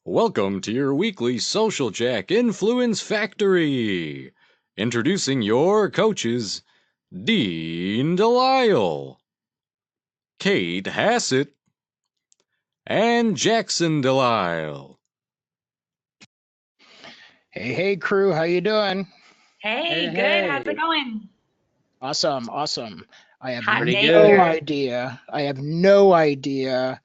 Welcome to your weekly Social Jack Influence Factory. Introducing your coaches, Dean Delisle, Kate Hassett, and Jackson Delisle. Hey, crew, how you doing? Hey, good. Hey. How's it going? Awesome. I have Hot Pretty day good. here. no idea.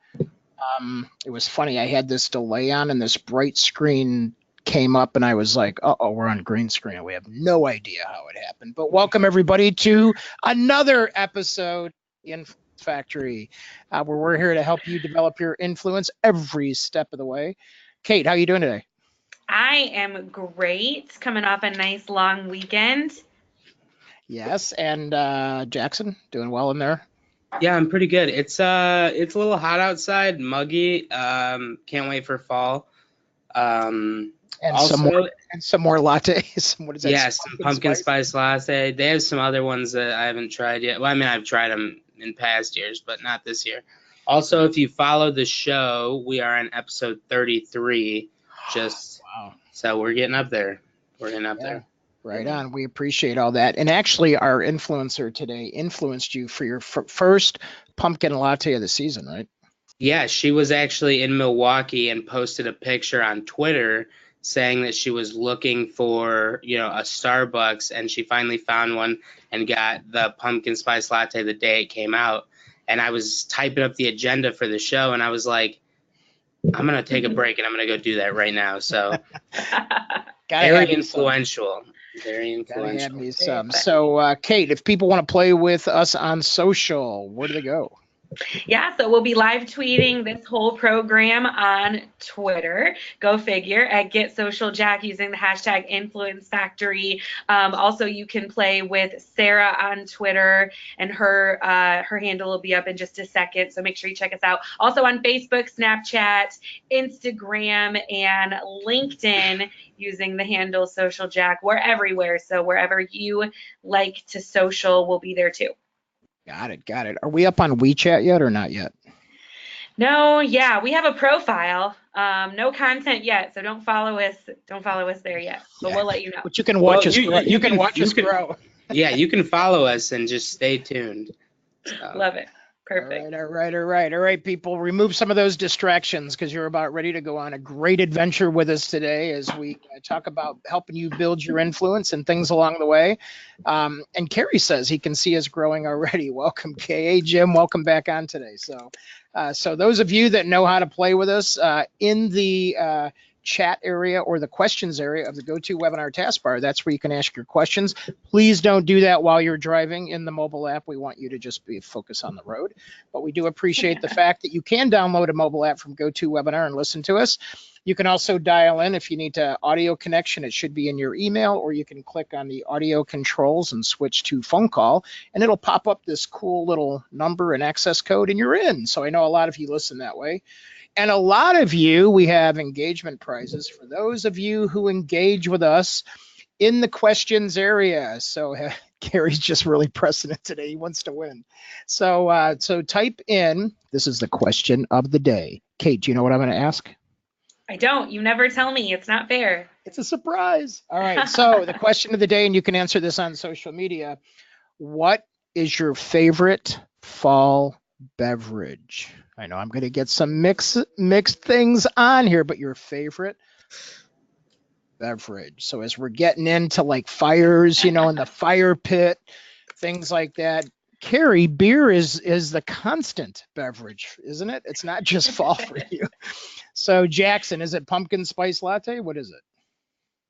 It was funny. I had this delay on, and this bright screen came up, and I was like, "Uh-oh, we're on green screen." We have no idea how it happened. But welcome everybody to another episode in Factory, where we're here to help you develop your influence every step of the way. Kate, how you doing today? I am great. Coming off a nice long weekend. Yes, and Jackson, doing well in there. Yeah, I'm pretty good. It's a little hot outside, muggy. Can't wait for fall. And Also, some more lattes. What is that? yeah, some pumpkin spice latte. They have some other ones that I haven't tried yet. Well, I mean, I've tried them in past years, but not this year. Also, if you follow the show, we are on episode 33. Wow. So we're getting up there. We're getting up there. Right on. We appreciate all that. And actually, our influencer today influenced you for your first pumpkin latte of the season, right? Yeah, she was actually in Milwaukee and posted a picture on Twitter saying that she was looking for, a Starbucks, and she finally found one and got the pumpkin spice latte the day it came out. And I was typing up the agenda for the show, and I was like, I'm going to take a break and I'm going to go do that right now. So very influential. Very influential. Gotta have me some. So, Kate, if people want to play with us on social, where do they go? Yeah, so we'll be live tweeting this whole program on Twitter. Go figure, at Get Social Jack, using the hashtag Influence Factory. Also, you can play with Sarah on Twitter, and her handle will be up in just a second. So make sure you check us out. Also on Facebook, Snapchat, Instagram, and LinkedIn, using the handle Social Jack. We're everywhere. So wherever you like to social, we'll be there too. Got it. Are we up on WeChat yet or not yet? No, yeah, we have a profile. No content yet, so don't follow us. Don't follow us there yet, but we'll let you know. But you can watch us. You can watch us grow. Yeah, you can follow us and just stay tuned. So. Love it. Perfect. All right, people. Remove some of those distractions because you're about ready to go on a great adventure with us today as we talk about helping you build your influence and things along the way. And Kerry says he can see us growing already. Welcome, Kay. Hey, Jim, welcome back on today. So those of you that know how to play with us in the chat area or the questions area of the GoToWebinar taskbar, that's where you can ask your questions. Please don't do that while you're driving in the mobile app. We want you to just be focused on the road. But we do appreciate the fact that you can download a mobile app from GoToWebinar and listen to us. You can also dial in if you need to audio connection. It should be in your email, or you can click on the audio controls and switch to phone call, and it'll pop up this cool little number and access code, and you're in. So I know a lot of you listen that way. And a lot of you, we have engagement prizes for those of you who engage with us in the questions area. So Gary's just really pressing it today. He wants to win. So type in, this is the question of the day. Kate, do you know what I'm going to ask? I don't. You never tell me. It's not fair. It's a surprise. All right. So the question of the day, and you can answer this on social media. What is your favorite fall beverage? I know I'm going to get some mixed things on here, but your favorite beverage. So as we're getting into like fires, in the fire pit, things like that. Carrie, beer is the constant beverage, isn't it? It's not just fall for you. So Jackson, is it pumpkin spice latte? What is it?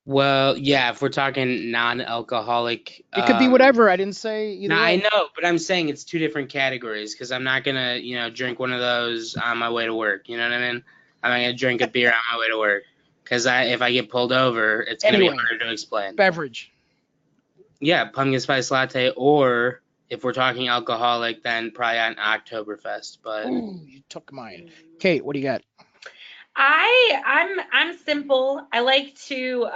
Well, yeah, if we're talking non-alcoholic. It could be whatever. I didn't say either way. I know, but I'm saying it's two different categories because I'm not going to, drink one of those on my way to work. You know what I mean? I'm not going to drink a beer on my way to work because if I get pulled over, it's going to be harder to explain. Beverage. Yeah, pumpkin spice latte, or if we're talking alcoholic, then probably on Oktoberfest. But Ooh, you took mine. Kate, what do you got? I'm simple. I like to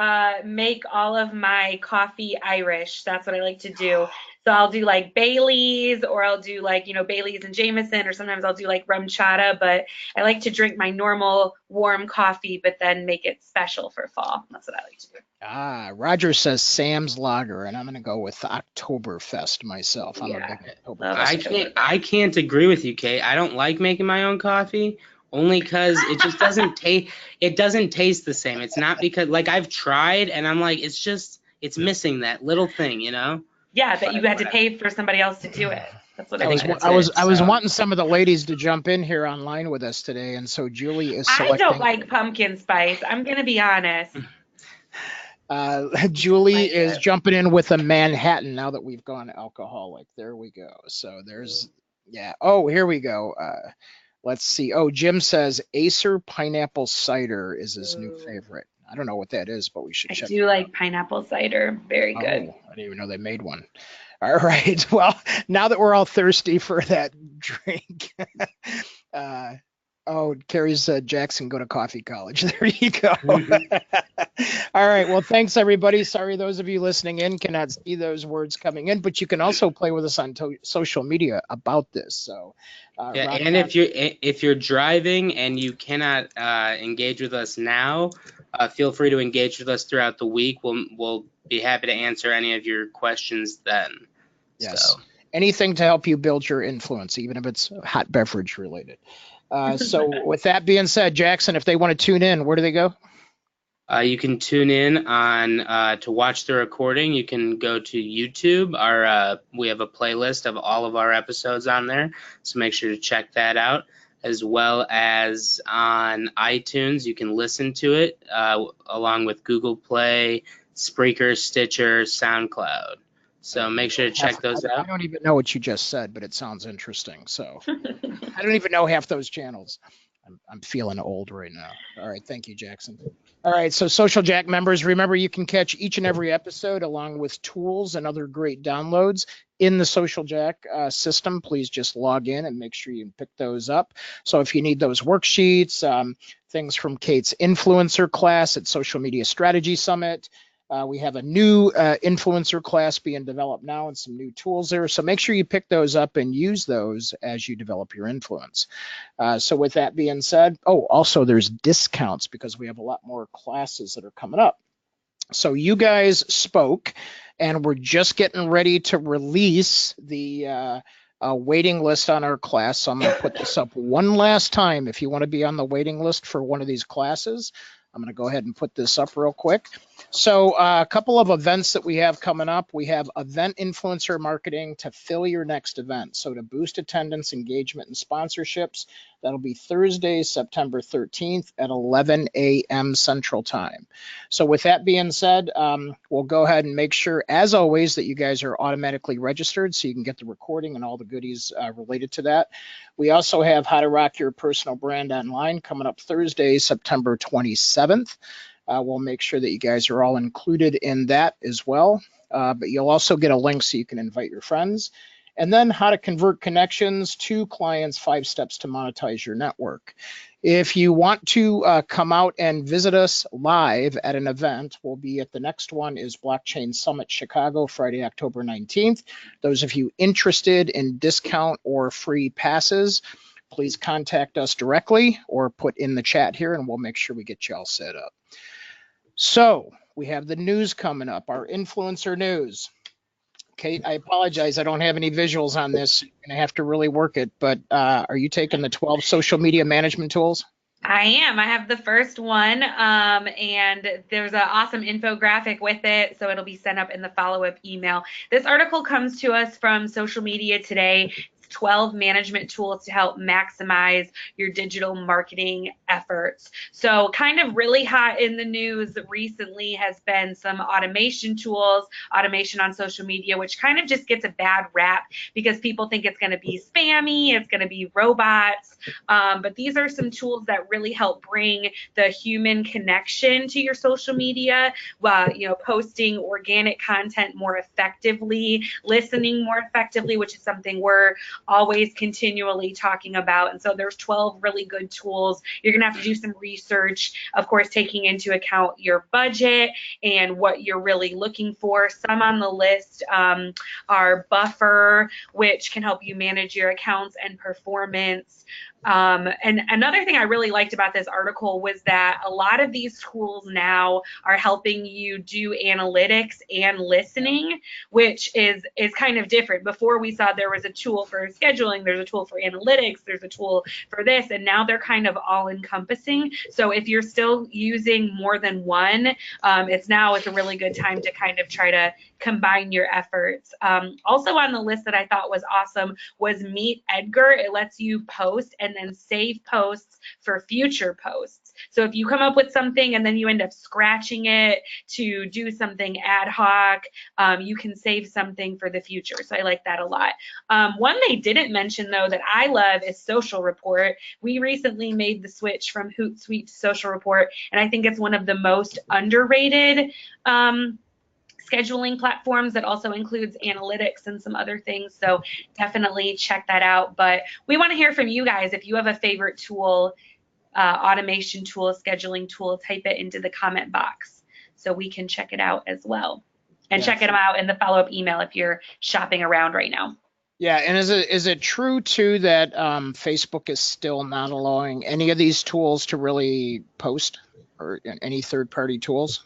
make all of my coffee Irish. That's what I like to do. So I'll do like Bailey's, or I'll do like, Bailey's and Jameson, or sometimes I'll do like rum chata, but I like to drink my normal warm coffee, but then make it special for fall. That's what I like to do. Roger says Sam's Lager, and I'm going to go with Oktoberfest myself. I'm a Yeah, big love Oktoberfest. I can't agree with you, Kate. I don't like making my own coffee only because it just doesn't taste. It doesn't taste the same. It's not because like I've tried and I'm like it's missing that little thing, you know. Yeah, that you had to pay for somebody else to do it. That's what I I was think. I was wanting some of the ladies to jump in here online with us today, and so Julie is I selecting. don't like pumpkin spice. I'm gonna be honest. Julie is jumping in with a Manhattan now that we've gone alcoholic. There we go. So there's Oh, here we go. Let's see. Oh, Jim says Acer pineapple cider is his new favorite. I don't know what that is, but we should check. I do like pineapple cider. Very good. Oh, I didn't even know they made one. All right. Well, now that we're all thirsty for that drink, Carrie's Jackson go to coffee college. There you go. All right. Well, thanks everybody. Sorry, those of you listening in cannot see those words coming in, but you can also play with us on social media about this. So, and if you're driving and you cannot engage with us now, feel free to engage with us throughout the week. We'll be happy to answer any of your questions then. Yes. So. Anything to help you build your influence, even if it's hot beverage related. So with that being said, Jackson, if they want to tune in, where do they go? You can tune in on to watch the recording. You can go to YouTube. We have a playlist of all of our episodes on there, so make sure to check that out. As well as on iTunes, you can listen to it along with Google Play, Spreaker, Stitcher, SoundCloud. So make sure to check those out. I don't even know what you just said, but it sounds interesting. So I don't even know half those channels. I'm feeling old right now. All right. Thank you, Jackson. All right. So Social Jack members, remember you can catch each and every episode along with tools and other great downloads in the Social Jack system. Please just log in and make sure you pick those up. So if you need those worksheets, things from Kate's influencer class at Social Media Strategy Summit, we have a new influencer class being developed now and some new tools there. So make sure you pick those up and use those as you develop your influence. So with that being said, also there's discounts because we have a lot more classes that are coming up. So you guys spoke and we're just getting ready to release the waiting list on our class. So I'm going to put this up one last time. If you want to be on the waiting list for one of these classes, I'm going to go ahead and put this up real quick. So a couple of events that we have coming up. We have event influencer marketing to fill your next event. So to boost attendance, engagement, and sponsorships, that'll be Thursday, September 13th at 11 a.m. Central Time. So with that being said, we'll go ahead and make sure, as always, that you guys are automatically registered so you can get the recording and all the goodies related to that. We also have How to Rock Your Personal Brand Online coming up Thursday, September 27th. We'll make sure that you guys are all included in that as well. But you'll also get a link so you can invite your friends. And then how to convert connections to clients, 5 steps to monetize your network. If you want to come out and visit us live at an event, we'll be at the next one is Blockchain Summit Chicago, Friday, October 19th. Those of you interested in discount or free passes, please contact us directly or put in the chat here and we'll make sure we get you all set up. So we have the news coming up, our influencer news. Kate, I apologize. I don't have any visuals on this. You're going to have to really work it. But are you taking the 12 social media management tools? I am. I have the first one, and there's an awesome infographic with it, so it'll be sent up in the follow-up email. This article comes to us from Social Media Today. 12 management tools to help maximize your digital marketing efforts. So kind of really hot in the news recently has been some automation tools, automation on social media, which kind of just gets a bad rap because people think it's going to be spammy, it's going to be robots. But these are some tools that really help bring the human connection to your social media, posting organic content more effectively, listening more effectively, which is something we're always continually talking about. And so there's 12 really good tools. You're going to have to do some research, of course, taking into account your budget and what you're really looking for. Some on the list are Buffer, which can help you manage your accounts and performance. And another thing I really liked about this article was that a lot of these tools now are helping you do analytics and listening, which is kind of different. Before we saw there was a tool for scheduling, there's a tool for analytics, there's a tool for this, and now they're kind of all encompassing. So if you're still using more than one, it's a really good time to kind of try to combine your efforts. Also on the list that I thought was awesome was Meet Edgar. It lets you post and then save posts for future posts. So if you come up with something and then you end up scratching it to do something ad hoc, you can save something for the future. So I like that a lot. One they didn't mention though that I love is Social Report. We recently made the switch from Hootsuite to Social Report, and I think it's one of the most underrated scheduling platforms that also includes analytics and some other things. So definitely check that out. But we want to hear from you guys. If you have a favorite tool, automation tool, scheduling tool, type it into the comment box so we can check it out as well. And check them out in the follow-up email if you're shopping around right now. Yeah, and is it true too that Facebook is still not allowing any of these tools to really post, or any third-party tools?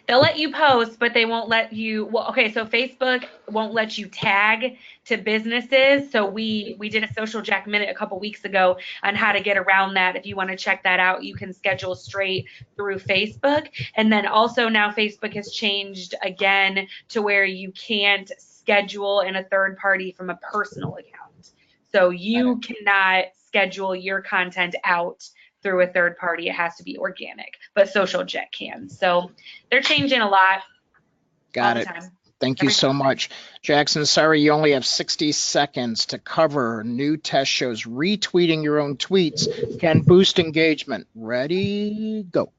They'll let you post, but they won't let you, well, okay, so Facebook won't let you tag to businesses. So we did a Social Jack Minute a couple weeks ago on how to get around that. If you want to check that out, you can schedule straight through Facebook. And then also now Facebook has changed again to where you can't schedule in a third party from a personal account. So you cannot schedule your content out through a third party. It has to be organic, but Social Jack can. So they're changing a lot. Got it. Thank you so much. Jackson, sorry, you only have 60 seconds to cover. New test shows retweeting your own tweets can boost engagement. Ready, go.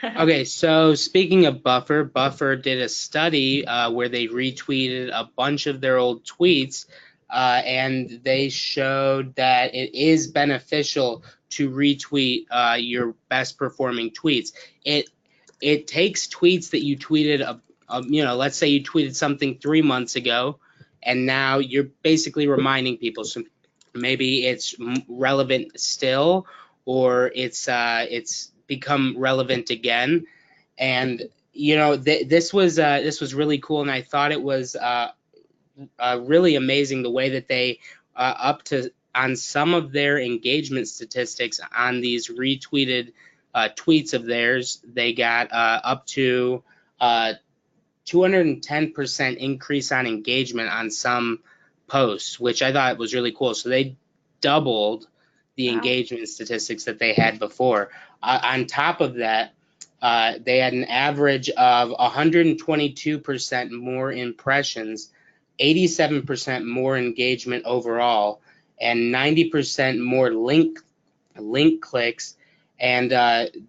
Okay, so speaking of Buffer did a study where they retweeted a bunch of their old tweets, and they showed that it is beneficial to retweet your best performing tweets. It takes tweets that you tweeted, let's say you tweeted something 3 months ago, and now you're basically reminding people. So maybe it's relevant still, or it's become relevant again. And this was really cool, and I thought it was really amazing the way that they on some of their engagement statistics on these retweeted tweets of theirs, they got up to 210% increase on engagement on some posts, which I thought was really cool. So they doubled the engagement statistics that they had before. On top of that, they had an average of 122% more impressions, 87% more engagement overall, and 90% more link clicks. And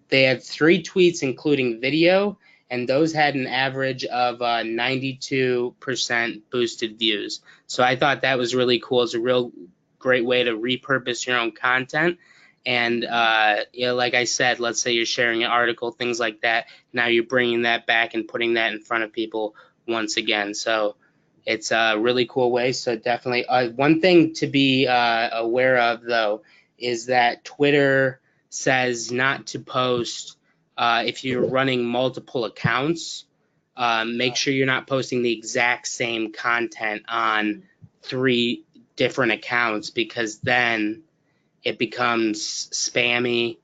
they had 3 tweets including video, and those had an average of 92% boosted views. So I thought that was really cool. It's a real great way to repurpose your own content. And like I said, let's say you're sharing an article, things like that. Now you're bringing that back and putting that in front of people once again. So it's a really cool way. So definitely one thing to be aware of, though, is that Twitter says not to post if you're running multiple accounts. Make sure you're not posting the exact same content on 3 different accounts, because then it becomes spammy.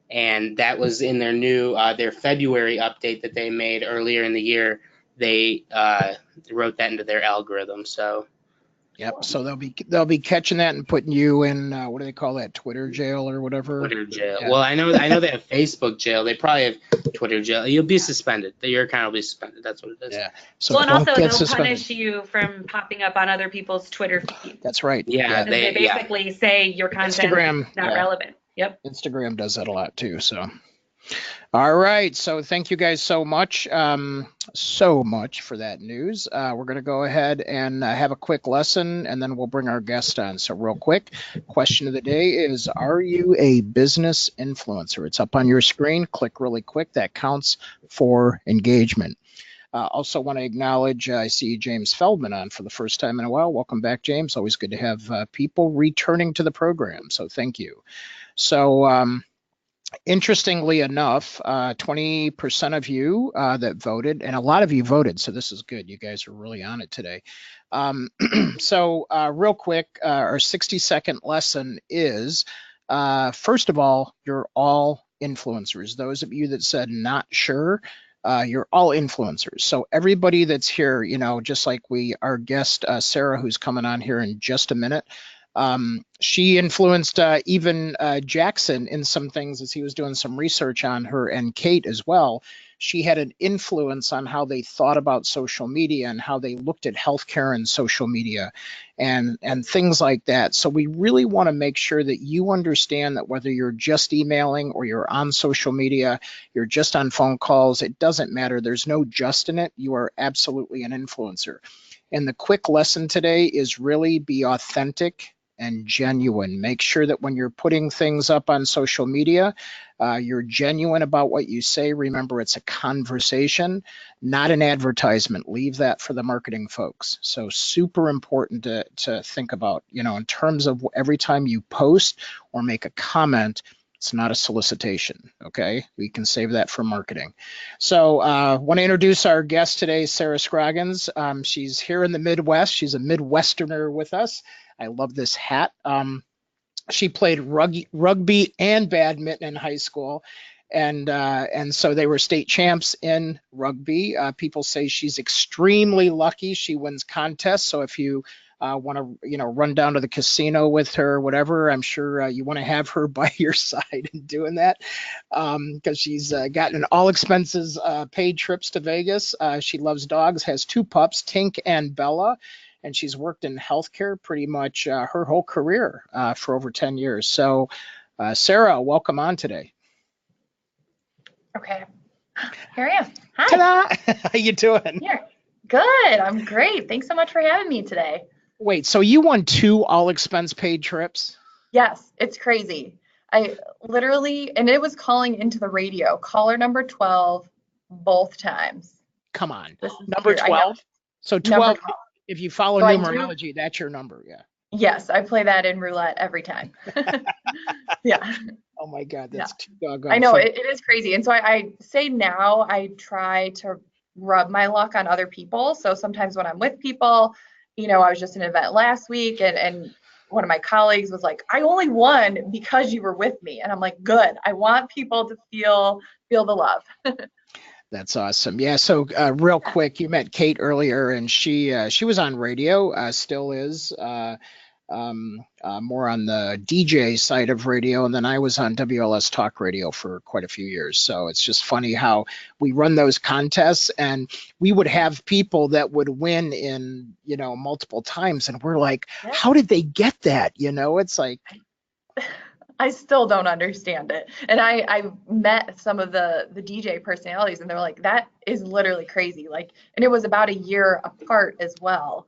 And that was in their new their February update that they made earlier in the year. They wrote that into their algorithm. So yep. So they'll be catching that and putting you in what do they call that, Twitter jail or whatever? Twitter jail. Yeah. Well, I know they have Facebook jail. They probably have Twitter jail. You'll be suspended. Your account will be suspended. That's what it is. Yeah. So well, and also they'll suspended. punish you from popping up on other people's Twitter feeds. That's right. Yeah. They basically say your content is not relevant. Yep. Instagram does that a lot too. So All right, so thank you guys so much for that news. We're going to go ahead and have a quick lesson, and then we'll bring our guest on. So real quick, question of the day is, are you a business influencer? It's up on your screen. Click really quick. That counts for engagement. Also want to acknowledge, I see James Feldman on for the first time in a while. Welcome back, James. Always good to have people returning to the program, so thank you. So interestingly enough, 20% of you that voted, and a lot of you voted, so this is good. You guys are really on it today. So real quick, our 60-second lesson is, first of all, you're all influencers. Those of you that said not sure, you're all influencers. So everybody that's here, just like our guest, Sarah, who's coming on here in just a minute, she influenced even Jackson in some things as he was doing some research on her, and Kate as well. She had an influence on how they thought about social media and how they looked at healthcare and social media and things like that. So we really want to make sure that you understand that whether you're just emailing or you're on social media, you're just on phone calls, it doesn't matter. There's no just in it. You are absolutely an influencer. And the quick lesson today is really be authentic and genuine. Make sure that when you're putting things up on social media, you're genuine about what you say. Remember, it's a conversation, not an advertisement. Leave that for the marketing folks. So super important to think about, in terms of every time you post or make a comment, it's not a solicitation, okay? We can save that for marketing. So want to introduce our guest today, Sarah Scroggins. She's here in the Midwest. She's a Midwesterner with us. I love this hat. She played rugby and badminton in high school, and so they were state champs in rugby. People say she's extremely lucky. She wins contests. So if you want to, run down to the casino with her, or whatever, I'm sure you want to have her by your side in doing that, because she's gotten all expenses paid trips to Vegas. She loves dogs, has 2 pups, Tink and Bella. And she's worked in healthcare pretty much her whole career for over 10 years. So, Sarah, welcome on today. Okay, here I am. Hi. Ta-da! How you doing? Here. Good. I'm great. Thanks so much for having me today. Wait, so you won 2 all-expense paid trips? Yes, it's crazy. I literally, and it was calling into the radio, caller number 12, both times. Come on, This is number weird. 12? So 12. Number 12. If you follow So numerology, that's your number, yeah. Yes, I play that in roulette every time. Yeah. Oh my God, that's too doggone I know, funny. it is crazy. And so I say now I try to rub my luck on other people. So sometimes when I'm with people, I was just at an event last week and one of my colleagues was like, I only won because you were with me. And I'm like, good. I want people to feel the love. That's awesome. Yeah. So real quick, you met Kate earlier, and she was on radio, still is, more on the DJ side of radio, and then I was on WLS Talk Radio for quite a few years. So it's just funny how we run those contests, and we would have people that would win in multiple times, and we're like, how did they get that? It's like. I still don't understand it. And I met some of the DJ personalities, and they're like, that is literally crazy. And it was about a year apart as well.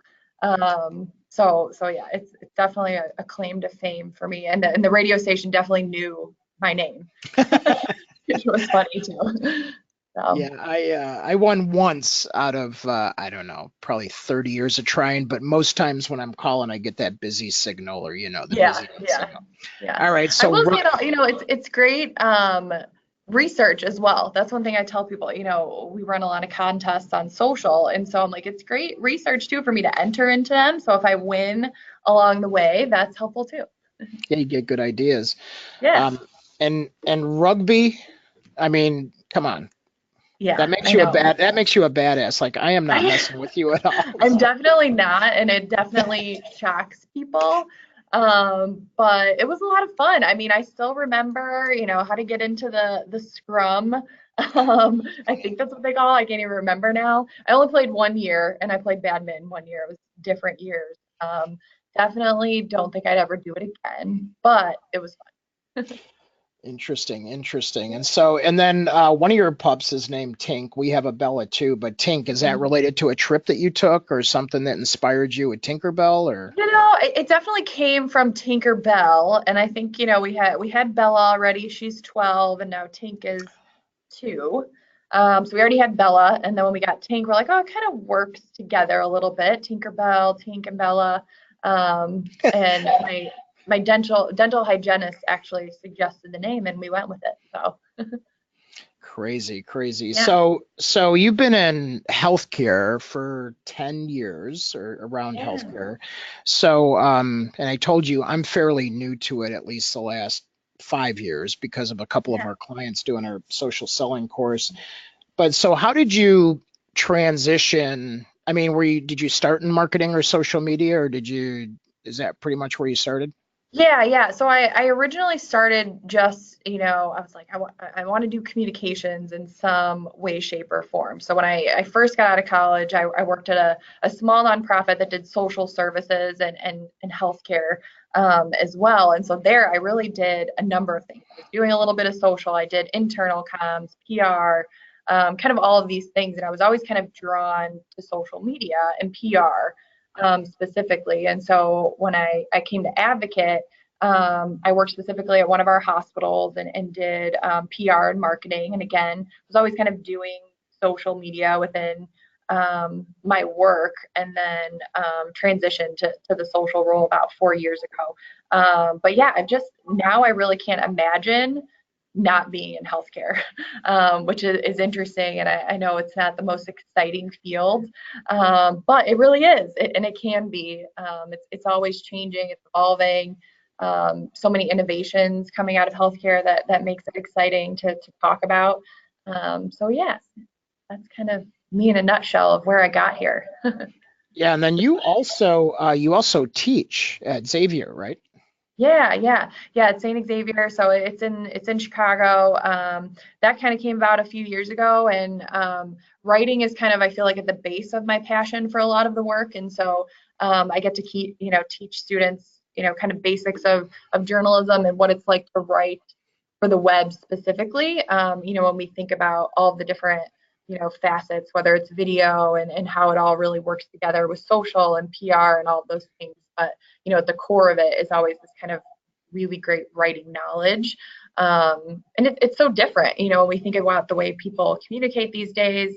So yeah, it's definitely a claim to fame for me. And the radio station definitely knew my name, which was funny too. So. Yeah, I won once out of I don't know, probably 30 years of trying, but most times when I'm calling, I get that busy signal, or the busy signal. Yeah. All right, so I will say, it's great research as well. That's one thing I tell people. We run a lot of contests on social, and so I'm like, it's great research too for me to enter into them. So if I win along the way, that's helpful too. Yeah, you get good ideas. Yeah. And rugby, I mean, come on. Yeah, that makes you a badass. Like, I am not messing with you at all. I'm definitely not, and it definitely shocks people. But it was a lot of fun. I mean, I still remember, how to get into the scrum. I think that's what they call it. I can't even remember now. I only played 1 year, and I played badminton 1 year. It was different years. Definitely don't think I'd ever do it again, but it was fun. Interesting, interesting. And then one of your pups is named Tink. We have a Bella too, but Tink, is that related to a trip that you took or something that inspired you with Tinkerbell or? It definitely came from Tinker Bell, and I think, we had Bella already. She's 12, and now Tink is 2. So we already had Bella, and then when we got Tink, we're like, oh, it kind of works together a little bit. Tinker Bell, Tink, and Bella. And my dental hygienist actually suggested the name, and we went with it. So Crazy, crazy. yeah, So you've been in healthcare for 10 years or around yeah, healthcare. So, and I told you I'm fairly new to it, at least the last 5 years because of a couple of yeah. our clients doing our social selling course. But so how did you transition? I mean, did you start in marketing or social media or is that pretty much where you started? Yeah, yeah. So I originally started just, I was like, I want to do communications in some way, shape, or form. So when I first got out of college, I worked at a small nonprofit that did social services and healthcare as well. And so there I really did a number of things. I was doing a little bit of social. I did internal comms, PR, kind of all of these things. And I was always kind of drawn to social media and PR specifically. And so when I came to Advocate, I worked specifically at one of our hospitals and did PR and marketing. And again, was always kind of doing social media within my work, and then transitioned to the social role about 4 years ago. But yeah, now I really can't imagine not being in healthcare, which is interesting. And I know it's not the most exciting field, but it really is, and it can be. It's always changing, it's evolving. So many innovations coming out of healthcare that makes it exciting to talk about. So yeah, that's kind of me in a nutshell of where I got here. Yeah, and then you also teach at Xavier, right? Yeah. It's St. Xavier, so it's in Chicago. That kind of came about a few years ago, and writing is kind of, I feel like, at the base of my passion for a lot of the work, and so I get to teach students, kind of basics of journalism and what it's like to write for the web specifically. When we think about all of the different facets, whether it's video and how it all really works together with social and PR and all of those things. But at the core of it is always this kind of really great writing knowledge. And it's so different, when we think about the way people communicate these days.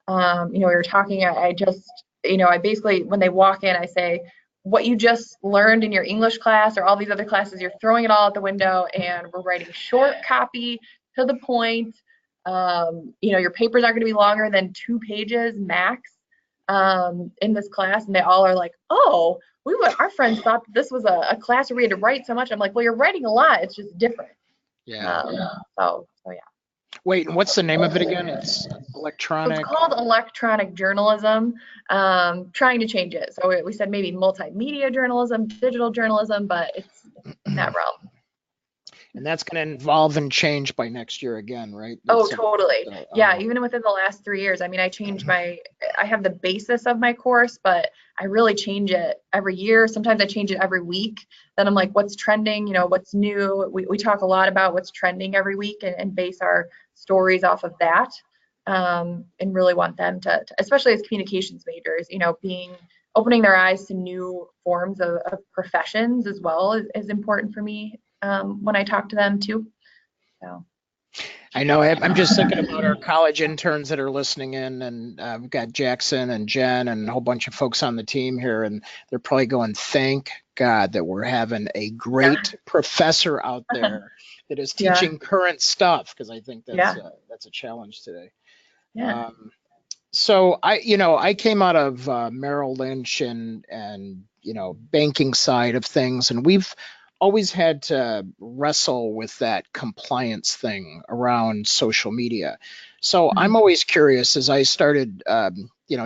We were talking, I just, I basically, when they walk in, I say, what you just learned in your English class or all these other classes, you're throwing it all out the window, and we're writing short copy to the point. Your papers aren't going to be longer than 2 pages max in this class. And they all are like, oh, our friends thought that this was a class where we had to write so much. I'm like, well, you're writing a lot. It's just different. Yeah. So yeah. Wait, and what's the name of it again? It's So it's electronic. called electronic journalism. Trying to change it. So we said maybe multimedia journalism, digital journalism, but it's in that realm. And that's going to evolve and change by next year again, right? Oh, That's totally. so, Yeah, even within the last 3 years. I mean, I have the basis of my course, but I really change it every year. Sometimes I change it every week. Then I'm like, what's trending? What's new? We talk a lot about what's trending every week and base our stories off of that. And really want them to, especially as communications majors, opening their eyes to new forms of professions as well is important for me when I talk to them too. So. I know. I'm just thinking about our college interns that are listening in, and we've got Jackson and Jen and a whole bunch of folks on the team here, and they're probably going, "Thank God that we're having a great professor out there that is Yeah. teaching current stuff," because I think Yeah. that's a challenge today. Yeah. So I came out of Merrill Lynch and banking side of things, and we've always had to wrestle with that compliance thing around social media. So I'm always curious as I started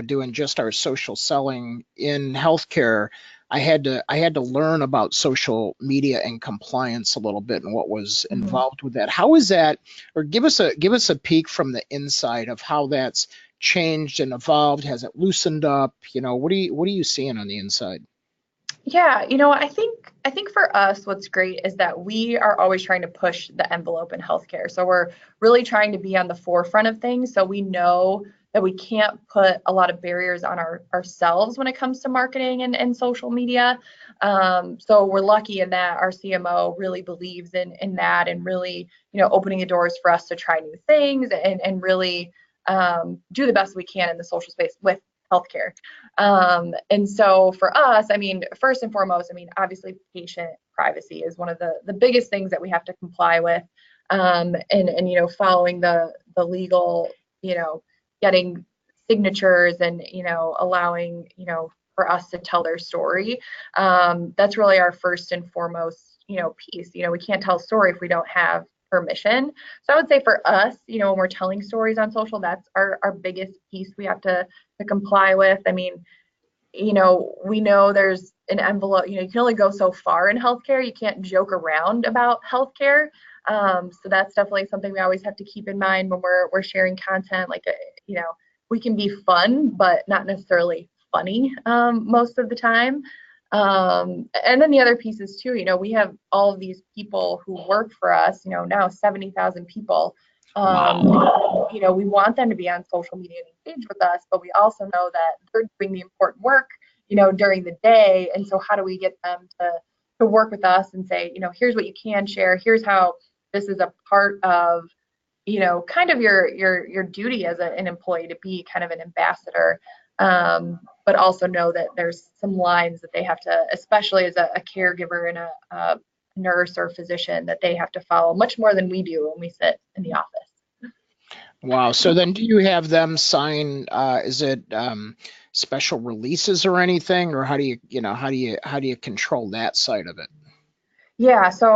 doing just our social selling in healthcare. I had to learn about social media and compliance a little bit and what was involved with that. How is that, or give us a peek from the inside of how that's changed and evolved? Has it loosened up? What are you seeing on the inside? Yeah, I think for us, what's great is that we are always trying to push the envelope in healthcare. So we're really trying to be on the forefront of things. So we know that we can't put a lot of barriers on ourselves when it comes to marketing and social media. So we're lucky in that our CMO really believes in that, and really, opening the doors for us to try new things and really do the best we can in the social space with healthcare. And so for us, I mean, first and foremost, I mean, obviously patient privacy is one of the biggest things that we have to comply with. And following the legal, getting signatures and, allowing, for us to tell their story. That's really our first and foremost, piece. We can't tell a story if we don't have permission. So I would say for us, when we're telling stories on social, that's our biggest piece we have to comply with. I mean, we know there's an envelope, you can only go so far in healthcare. You can't joke around about healthcare. So that's definitely something we always have to keep in mind when we're sharing content. Like, we can be fun, but not necessarily funny most of the time. And then the other pieces too, we have all of these people who work for us, now 70,000 people. Wow. We want them to be on social media and engage with us, but we also know that they're doing the important work, during the day. And so how do we get them to work with us and say, here's what you can share, here's how this is a part of, kind of your duty as an employee to be kind of an ambassador, but also know that there's some lines that they have to, especially as a caregiver and a nurse or physician, that they have to follow much more than we do when we sit in the office. Wow. So then do you have them sign, is it special releases or anything, or how do you control that side of it? Yeah, so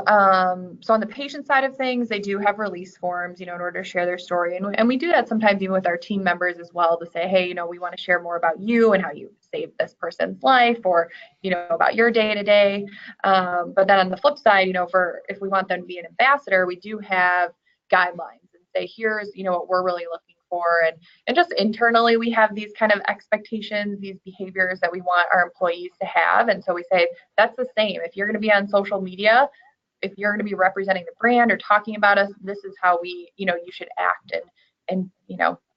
on the patient side of things, they do have release forms, in order to share their story, and we do that sometimes even with our team members as well, to say, hey, we want to share more about you and how you saved this person's life, or about your day to day. But then on the flip side, for if we want them to be an ambassador, we do have guidelines and say, here's what we're really looking for, and just internally we have these kind of expectations, these behaviors that we want our employees to have. And so we say that's the same. If you're going to be on social media, if you're going to be representing the brand or talking about us, this is how you should act and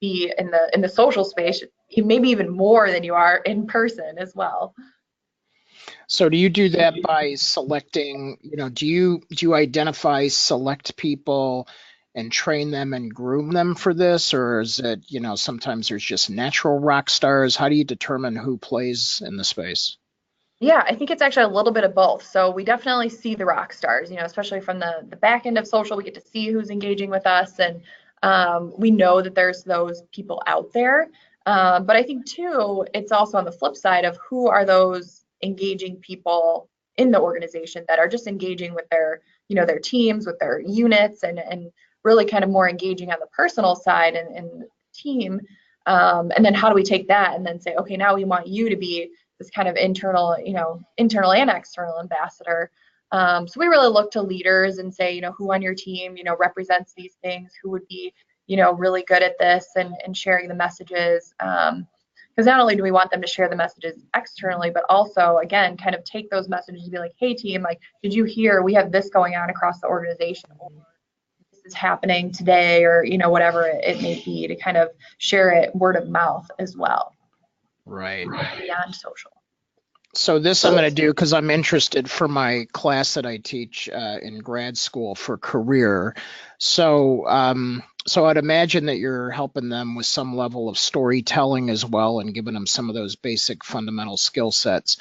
be in the social space, maybe even more than you are in person as well. So do you do that by selecting, do you identify, select people and train them and groom them for this? Or is it, sometimes there's just natural rock stars? How do you determine who plays in the space? Yeah, I think it's actually a little bit of both. So we definitely see the rock stars, especially from the back end of social. We get to see who's engaging with us, and we know that there's those people out there. But I think too, it's also on the flip side of who are those engaging people in the organization that are just engaging with their teams, with their units, and really kind of more engaging on the personal side and team. And then how do we take that and then say, okay, now we want you to be this kind of internal and external ambassador. So we really look to leaders and say, who on your team, represents these things, who would be, really good at this and sharing the messages. Because not only do we want them to share the messages externally, but also, again, kind of take those messages and be like, hey, team, like, did you hear we have this going on across the organization? Or this is happening today, or, whatever it may be, to kind of share it word of mouth as well. Right. Beyond social. So this I'm going to do because I'm interested for my class that I teach in grad school for career. So I'd imagine that you're helping them with some level of storytelling as well, and giving them some of those basic fundamental skill sets.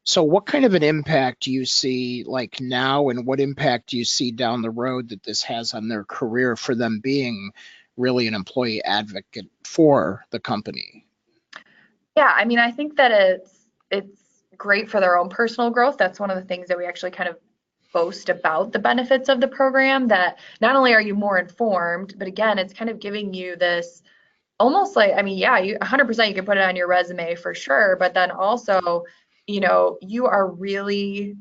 So what kind of an impact do you see like now, and what impact do you see down the road that this has on their career for them being really an employee advocate for the company? Yeah, I mean, I think that it's great for their own personal growth. That's one of the things that we actually kind of boast about the benefits of the program, that not only are you more informed, but again, it's kind of giving you this almost like, I mean, yeah, you 100% you can put it on your resume for sure, but then also, you are really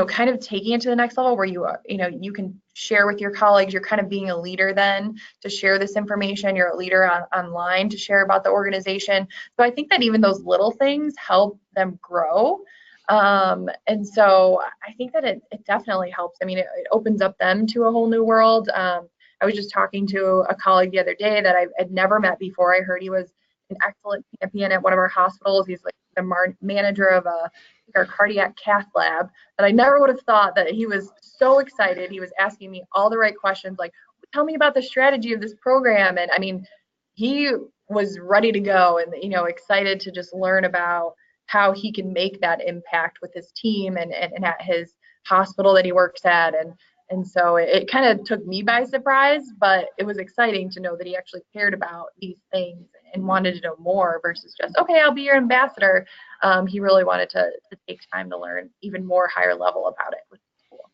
kind of taking it to the next level where you can share with your colleagues. You're kind of being a leader then to share this information. You're a leader online to share about the organization. So I think that even those little things help them grow. And so I think that it definitely helps. I mean, it opens up them to a whole new world. I was just talking to a colleague the other day that I'd never met before. I heard he was an excellent champion at one of our hospitals. He's like the manager of our cardiac cath lab. But I never would have thought that he was so excited. He was asking me all the right questions, like, tell me about the strategy of this program. And I mean, he was ready to go and, excited to just learn about how he can make that impact with his team and at his hospital that he works at. And so it kind of took me by surprise, but it was exciting to know that he actually cared about these things and wanted to know more versus just, okay, I'll be your ambassador. He really wanted to take time to learn even more higher level about it, which is cool.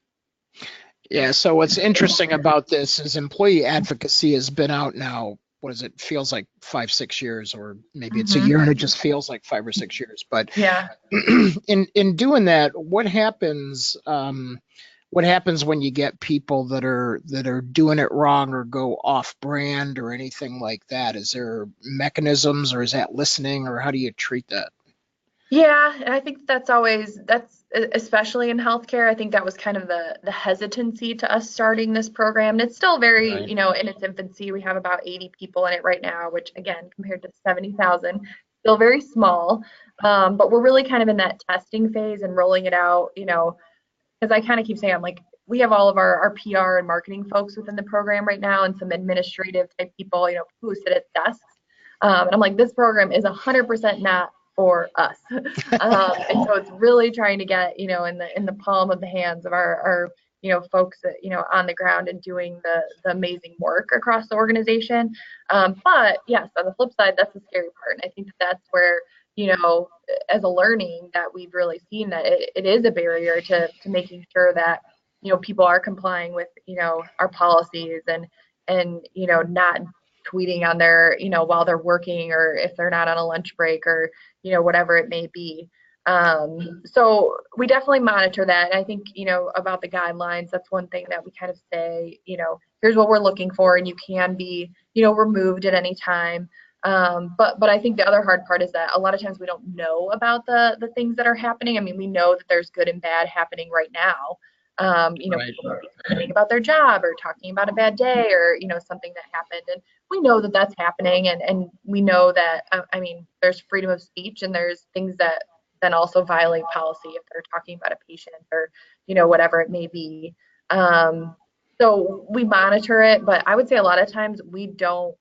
Yeah, so what's interesting about this is employee advocacy has been out now, what is it, feels like 5-6 years, or maybe it's a year and it just feels like 5 or 6 years. But Yeah. in doing that, what happens when you get people that are doing it wrong or go off brand or anything like that? Is there mechanisms, or is that listening, or how do you treat that? Yeah, and I think that's especially in healthcare. I think that was kind of the hesitancy to us starting this program. And it's still very, Right. in its infancy. We have about 80 people in it right now, which again, compared to 70,000, still very small. But we're really kind of in that testing phase and rolling it out, because I kind of keep saying, I'm like, we have all of our PR and marketing folks within the program right now and some administrative type people, who sit at desks. And I'm like, this program is 100% not for us. And so it's really trying to get, in the palm of the hands of our folks that, on the ground and doing the amazing work across the organization. But yes, on the flip side, that's the scary part. And I think that's where, as a learning that we've really seen that it is a barrier to making sure that, people are complying with, our policies and, not tweeting on their, while they're working, or if they're not on a lunch break, or, whatever it may be. So we definitely monitor that. And I think, about the guidelines, that's one thing that we kind of say, here's what we're looking for, and you can be, removed at any time. But I think the other hard part is that a lot of times we don't know about the things that are happening. I mean, we know that there's good and bad happening right now. Right. People might be complaining about their job or talking about a bad day or, something that happened. And we know that that's happening. And we know that, there's freedom of speech, and there's things that then also violate policy if they're talking about a patient or, whatever it may be. So we monitor it, but I would say a lot of times we don't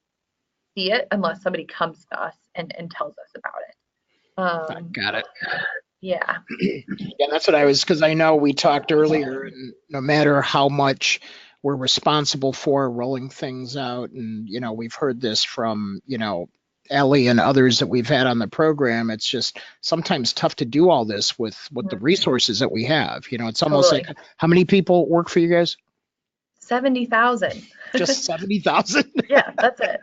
see it unless somebody comes to us and tells us about it. Got it. Yeah. Yeah, that's what because I know we talked earlier, and no matter how much we're responsible for rolling things out, and, we've heard this from, Ellie and others that we've had on the program, it's just sometimes tough to do all this with the resources that we have. It's almost Totally. like, how many people work for you guys? 70,000. Just 70,000? Yeah, that's it.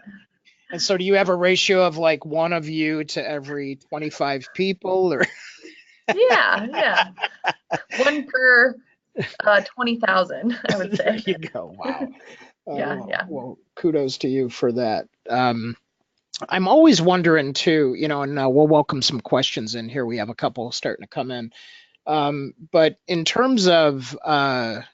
And so do you have a ratio of like one of you to every 25 people, or? Yeah. One per 20,000, I would say. There you go. Wow. Yeah. Well, kudos to you for that. I'm always wondering too, and we'll welcome some questions in here. We have a couple starting to come in. But in terms of, the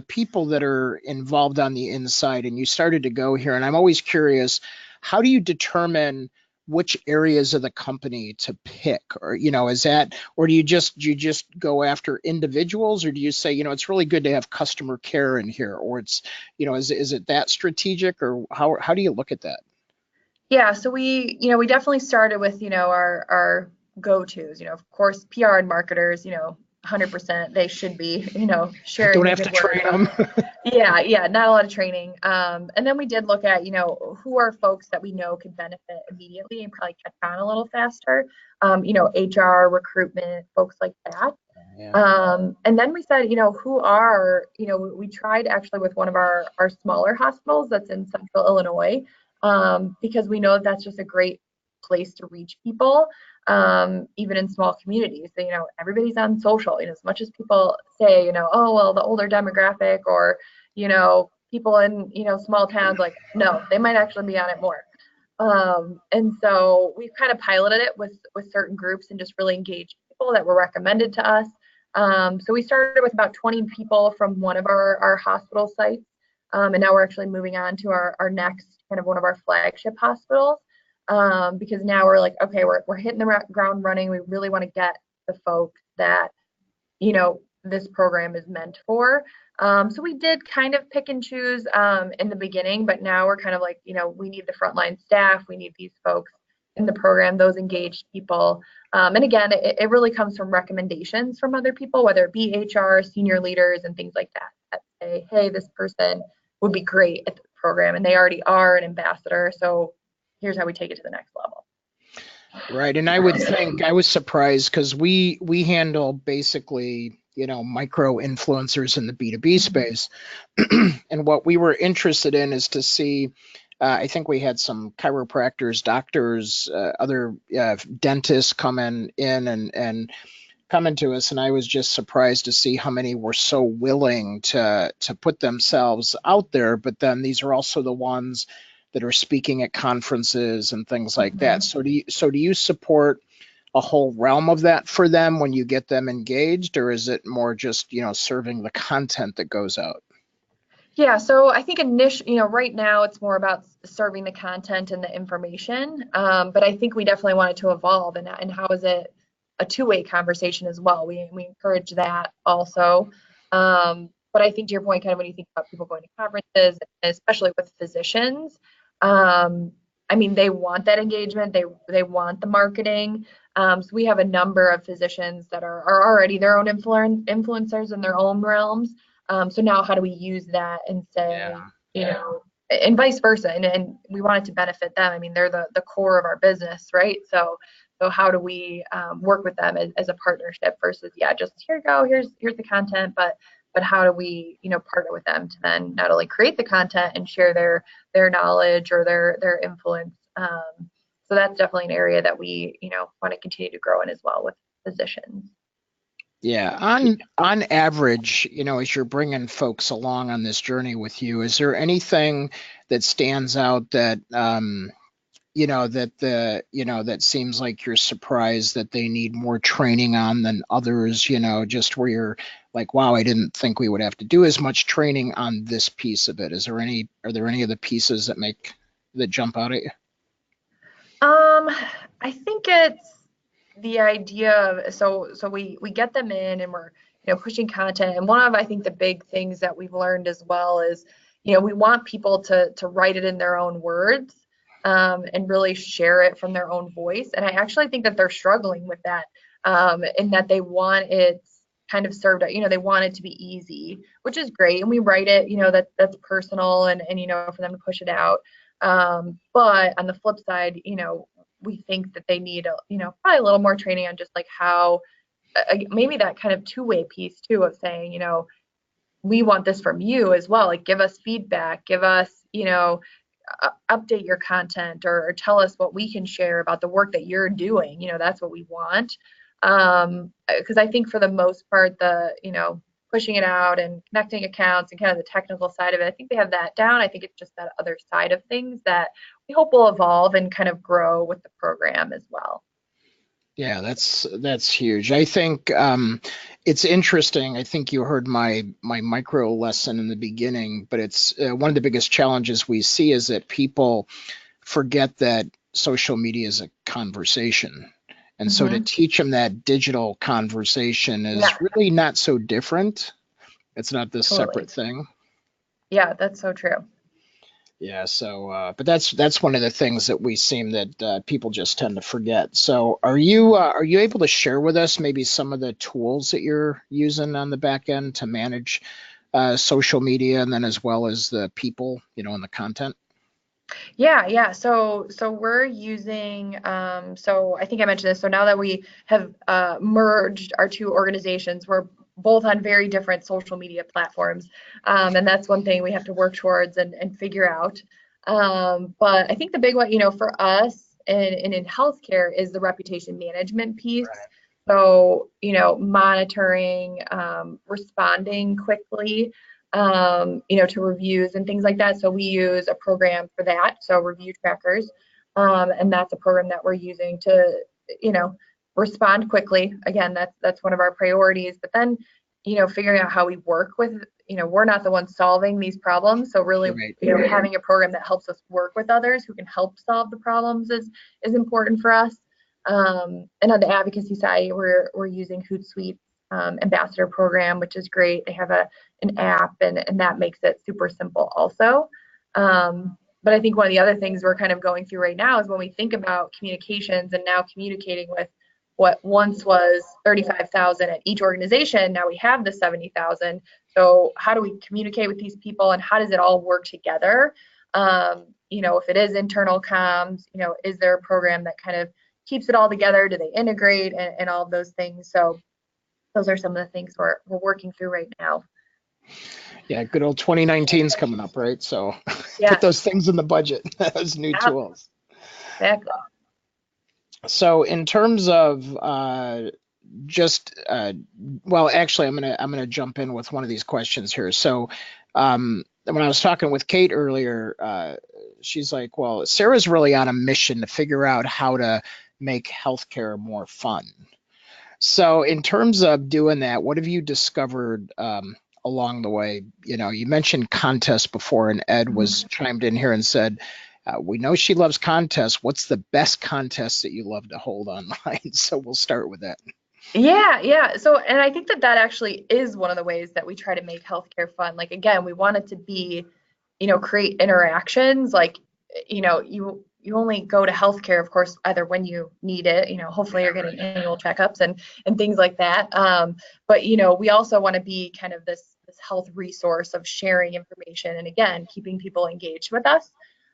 people that are involved on the inside, and you started to go here, and I'm always curious, how do you determine which areas of the company to pick, or, is that, or do you just go after individuals, or do you say, it's really good to have customer care in here, or it's, is it that strategic, or how do you look at that? Yeah, so we definitely started with, our go-tos, of course, PR and marketers, 100%, they should be, sharing. Don't have to train them. Yeah, not a lot of training. And then we did look at, who are folks that we know could benefit immediately and probably catch on a little faster, HR, recruitment, folks like that. Yeah. And then we said, who are, we tried actually with one of our smaller hospitals that's in central Illinois, because we know that's just a great place to reach people, even in small communities. So, everybody's on social, as much as people say, oh, well, the older demographic or, people in, small towns, like, no, they might actually be on it more. And so we've kind of piloted it with certain groups and just really engaged people that were recommended to us. So we started with about 20 people from one of our hospital sites. And now we're actually moving on to our next kind of one of our flagship hospitals, because now we're like, okay, we're hitting the ground running. We really want to get the folks that, this program is meant for. So we did kind of pick and choose in the beginning, but now we're kind of like, we need the frontline staff. We need these folks in the program, those engaged people. And again, it really comes from recommendations from other people, whether it be HR, senior leaders, and things like that say, hey, this person would be great at the program, and they already are an ambassador. So here's how we take it to the next level. Right. And I would think, I was surprised because we handle basically, micro influencers in the B2B space. And what we were interested in is to see, I think we had some chiropractors, doctors, other dentists come in and come into us. And I was just surprised to see how many were so willing to put themselves out there. But then these are also the ones that are speaking at conferences and things like that. So do you support a whole realm of that for them when you get them engaged, or is it more just, serving the content that goes out? Yeah, so I think right now it's more about serving the content and the information, but I think we definitely want it to evolve, and how is it a two-way conversation as well? We encourage that also, but I think to your point, kind of when you think about people going to conferences, especially with physicians, they want that engagement, they want the marketing. So we have a number of physicians that are already their own influencers in their own realms. So now how do we use that and say, and vice versa, and we want it to benefit them. They're the core of our business, right? So how do we work with them as a partnership versus, just here you go, here's the content, but how do we, partner with them to then not only create the content and share their knowledge or their influence. So that's definitely an area that we, want to continue to grow in as well with physicians. Yeah, on average, as you're bringing folks along on this journey with you, is there anything that stands out that that seems like you're surprised that they need more training on than others? Just where you're like, wow, I didn't think we would have to do as much training on this piece of it. Are there any of the pieces that jump out at you? I think it's the idea of, so we get them in and we're, pushing content. And one of, I think, the big things that we've learned as well is, we want people to write it in their own words, and really share it from their own voice. And I actually think that they're struggling with that, in that they want it kind of served out, they want it to be easy, which is great. And we write it, that's personal and for them to push it out. But on the flip side, we think that they need probably a little more training on just like how, maybe that kind of two-way piece too of saying, we want this from you as well. Like, give us feedback, give us, update your content, or tell us what we can share about the work that you're doing. That's what we want. Because I think for the most part, the, pushing it out and connecting accounts and kind of the technical side of it, I think they have that down. I think it's just that other side of things that we hope will evolve and kind of grow with the program as well. Yeah, that's huge. I think it's interesting. I think you heard my micro lesson in the beginning, but it's one of the biggest challenges we see is that people forget that social media is a conversation. And so to teach them that digital conversation is really not so different. It's not this separate thing. Yeah, that's so true. Yeah, so but that's one of the things that we seem that people just tend to forget. So are you able to share with us maybe some of the tools that you're using on the back end to manage social media, and then as well as the people, and the content? Yeah. So we're using, so I think I mentioned this. So now that we have merged our two organizations, we're both on very different social media platforms. And that's one thing we have to work towards and figure out. But I think the big one, for us, and in healthcare is the reputation management piece. So, monitoring, responding quickly, to reviews and things like that. So we use a program for that. So review trackers. And that's a program that we're using to, respond quickly. Again, that's one of our priorities. But then, figuring out how we work with, we're not the ones solving these problems. So really, having a program that helps us work with others who can help solve the problems is important for us. And on the advocacy side, we're using Hootsuite ambassador program, which is great. They have an app, and that makes it super simple also. But I think one of the other things we're kind of going through right now is when we think about communications and now communicating with what once was 35,000 at each organization, now we have the 70,000. So how do we communicate with these people, and how does it all work together? If it is internal comms, is there a program that kind of keeps it all together? Do they integrate and all of those things? So those are some of the things we're working through right now. Yeah, good old 2019 is coming up, right? So Yeah. put those things in the budget, those new tools. Exactly. So in terms of well, actually, I'm gonna jump in with one of these questions here. So when I was talking with Kate earlier, she's like, well, Sarah's really on a mission to figure out how to make healthcare more fun. So in terms of doing that, what have you discovered along the way? You mentioned contests before, and Ed was chimed in here and said, we know she loves contests. What's the best contest that you love to hold online? So we'll start with that. Yeah. So, and I think that actually is one of the ways that we try to make healthcare fun. Like, again, we want it to be, create interactions. Like, you only go to healthcare, of course, either when you need it, hopefully you're getting annual checkups and things like that. But, we also want to be kind of this health resource of sharing information and, again, keeping people engaged with us.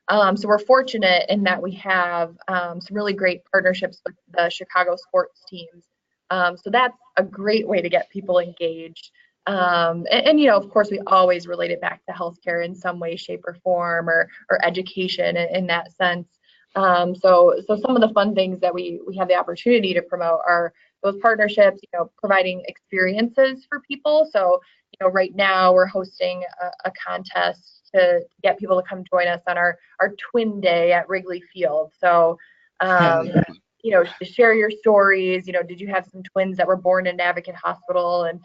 So we're fortunate in that we have some really great partnerships with the Chicago sports teams. So that's a great way to get people engaged. And of course, we always relate it back to healthcare in some way, shape, or form, or education in that sense. So some of the fun things that we have the opportunity to promote are those partnerships, providing experiences for people. So, right now we're hosting a contest to get people to come join us on our twin day at Wrigley Field. So, share your stories. Did you have some twins that were born in Advocate Hospital, and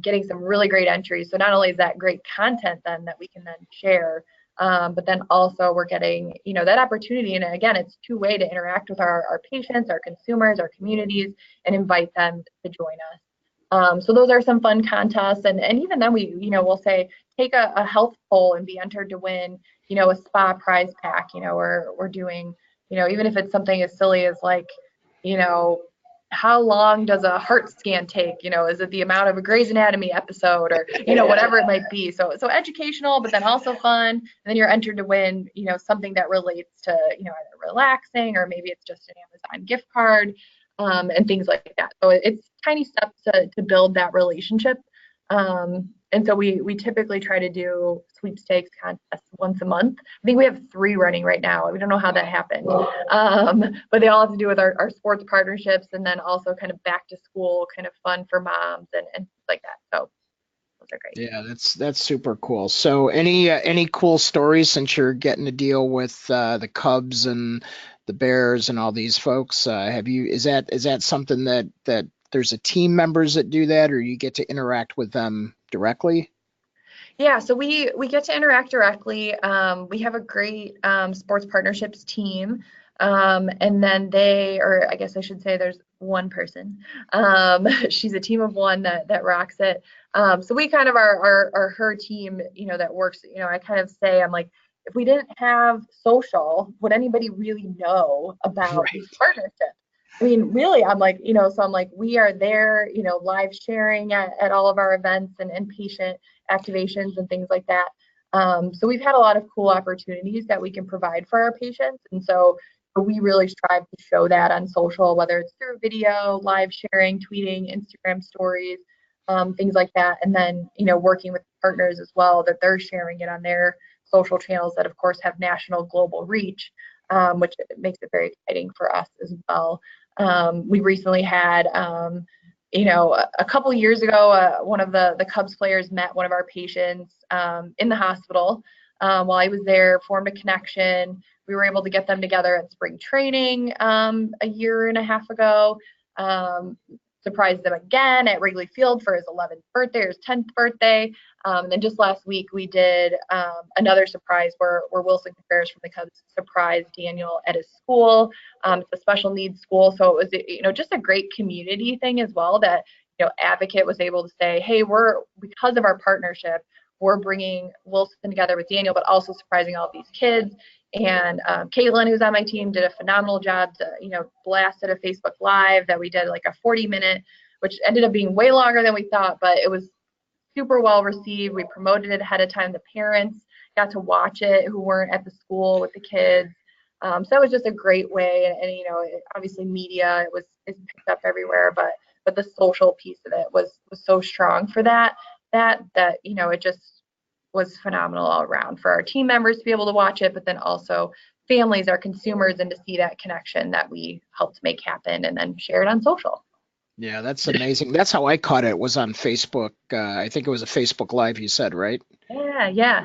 getting some really great entries. So not only is that great content then that we can then share, but then also we're getting, that opportunity. And again, it's two-way to interact with our patients, our consumers, our communities, and invite them to join us. So those are some fun contests. And even then we'll say, take a health poll and be entered to win, a spa prize pack. We're doing, even if it's something as silly as like, how long does a heart scan take? Is it the amount of a Grey's Anatomy episode, or, whatever it might be. So educational, but then also fun. And then you're entered to win, something that relates to, either relaxing, or maybe it's just an Amazon gift card, and things like that. So it's tiny steps to build that relationship. And so we typically try to do sweepstakes contests once a month. I think we have 3 running right now. We don't know how that happened. But they all have to do with our sports partnerships, and then also kind of back to school kind of fun for moms and things like that. So those are great. Yeah, that's super cool. So any cool stories since you're getting to deal with the Cubs and the Bears and all these folks? Is that something that there's a team members that do that, or you get to interact with them directly? Yeah, so we get to interact directly. We have a great sports partnerships team, and then or I guess I should say there's one person. She's a team of one that rocks it. So we kind of are her team, that works. I kind of say, I'm like, if we didn't have social, would anybody really know about these partnerships? I mean, really, I'm like, so I'm like, we are there, live sharing at all of our events and patient activations and things like that. So we've had a lot of cool opportunities that we can provide for our patients. And so we really strive to show that on social, whether it's through video, live sharing, tweeting, Instagram stories, things like that. And then, working with partners as well, that they're sharing it on their social channels that, of course, have national, global reach. which makes it very exciting for us as well. We recently had, a couple years ago, one of the Cubs players met one of our patients in the hospital while I was there, formed a connection. We were able to get them together at spring training a year and a half ago. Surprised them again at Wrigley Field for his 11th birthday or his 10th birthday. And then just last week we did another surprise where Wilson Contreras from the Cubs surprised Daniel at his school. It's a special needs school, so it was just a great community thing as well. That Advocate was able to say, hey, because of our partnership, we're bringing Wilson together with Daniel, but also surprising all of these kids. And Caitlin, who's on my team, did a phenomenal job to, blasted a Facebook Live that we did like a 40-minute, which ended up being way longer than we thought, but it was super well received. We promoted it ahead of time. The parents got to watch it who weren't at the school with the kids. So that was just a great way. And obviously media is picked up everywhere, but the social piece of it was so strong for that it just was phenomenal all around for our team members to be able to watch it, but then also families, our consumers, and to see that connection that we helped make happen and then share it on social. Yeah, that's amazing. That's how I caught it, was on Facebook. I think it was a Facebook Live, you said, right? Yeah.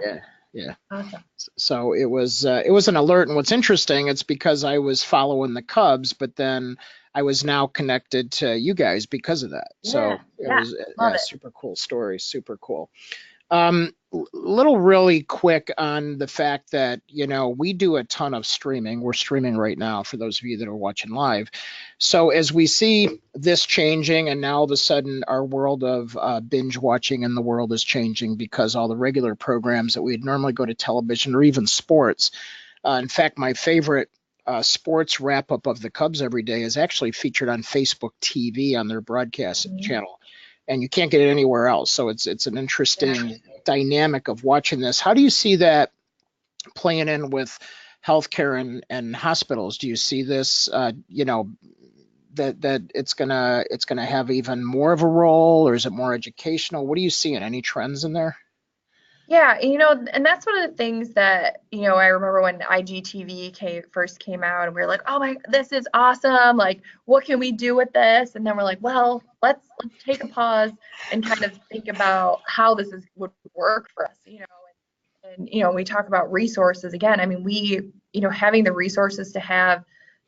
Yeah. Awesome. So it was an alert. And what's interesting, it's because I was following the Cubs, but then I was now connected to you guys because of that. So it was a super cool story. Super cool. Little really quick on the fact that, we do a ton of streaming. We're streaming right now for those of you that are watching live. So as we see this changing, and now all of a sudden our world of binge watching in the world is changing because all the regular programs that we'd normally go to television or even sports. In fact, my favorite sports wrap up of the Cubs every day is actually featured on Facebook TV on their broadcast channel. And you can't get it anywhere else. So it's an interesting dynamic of watching this. How do you see that playing in with healthcare and hospitals? Do you see this, that it's gonna have even more of a role, or is it more educational? What are you seeing? Any trends in there? Yeah, and that's one of the things that, I remember when IGTV first came out and we were like, oh my, this is awesome. Like, what can we do with this? And then we're like, well, let's take a pause and kind of think about how this would work for us, and we talk about resources again. I mean, we, having the resources to have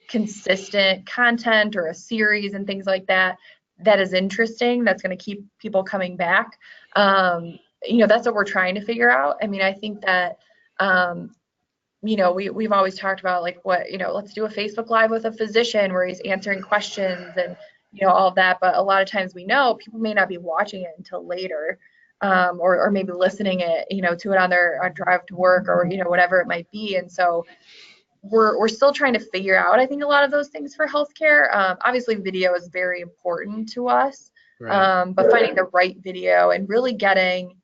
consistent content or a series and things like that is interesting, that's going to keep people coming back. That's what we're trying to figure out. I mean, I think that, we've always talked about like let's do a Facebook Live with a physician where he's answering questions and, all of that. But a lot of times we know people may not be watching it until later, or maybe listening to it on their drive to work or, whatever it might be. And so we're still trying to figure out, I think, a lot of those things for healthcare. Obviously video is very important to us, right. But finding the right video and really getting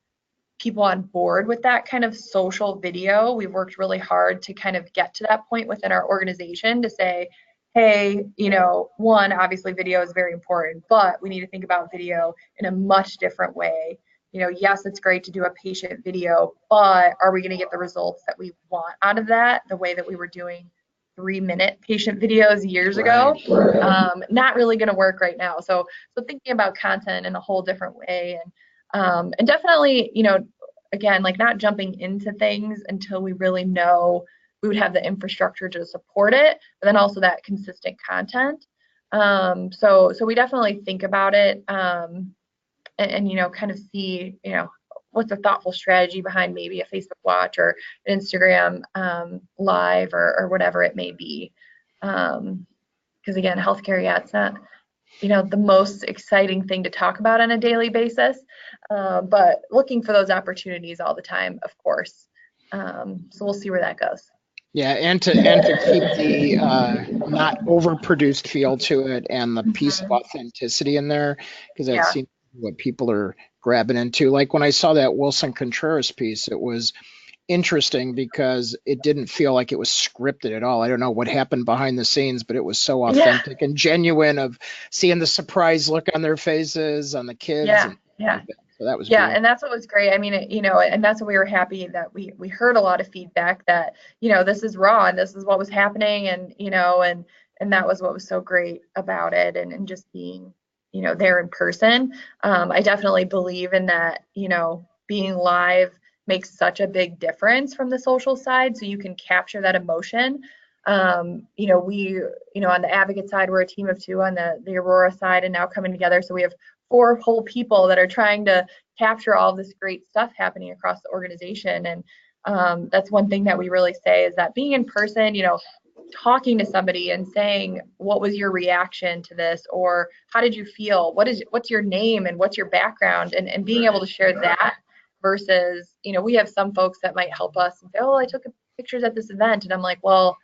people on board with that kind of social video. We've worked really hard to kind of get to that point within our organization to say, hey, one, obviously video is very important, but we need to think about video in a much different way. Yes, it's great to do a patient video, but are we going to get the results that we want out of that the way that we were doing 3-minute patient videos years ago? Not really going to work right now. So thinking about content in a whole different way, and definitely, again, like not jumping into things until we really know we would have the infrastructure to support it, but then also that consistent content. So we definitely think about it, and kind of see, what's a thoughtful strategy behind maybe a Facebook Watch or an Instagram Live or whatever it may be. Because again, healthcare, it's not the most exciting thing to talk about on a daily basis, but looking for those opportunities all the time, of course. So we'll see where that goes. Yeah, and to keep the not overproduced feel to it and the piece of authenticity in there, because that seems what people are grabbing into. Like when I saw that Wilson Contreras piece, it was interesting because it didn't feel like it was scripted at all. I don't know what happened behind the scenes, but it was so authentic and genuine, of seeing the surprise look on their faces, on the kids. So that was Yeah, beautiful. and that's what was great. I mean, and that's what we were happy that we heard a lot of feedback that, this is raw and this is what was happening, and and that was what was so great about it, and just being, there in person. I definitely believe in that, being live makes such a big difference from the social side, so you can capture that emotion. We, on the advocate side, we're a team of two on the Aurora side, and now coming together, so we have 4 whole people that are trying to capture all this great stuff happening across the organization. And that's one thing that we really say is that being in person, talking to somebody and saying, what was your reaction to this? Or how did you feel? What's your name and what's your background? And being able to share that versus, we have some folks that might help us and say, oh, I took pictures at this event. And I'm like, well,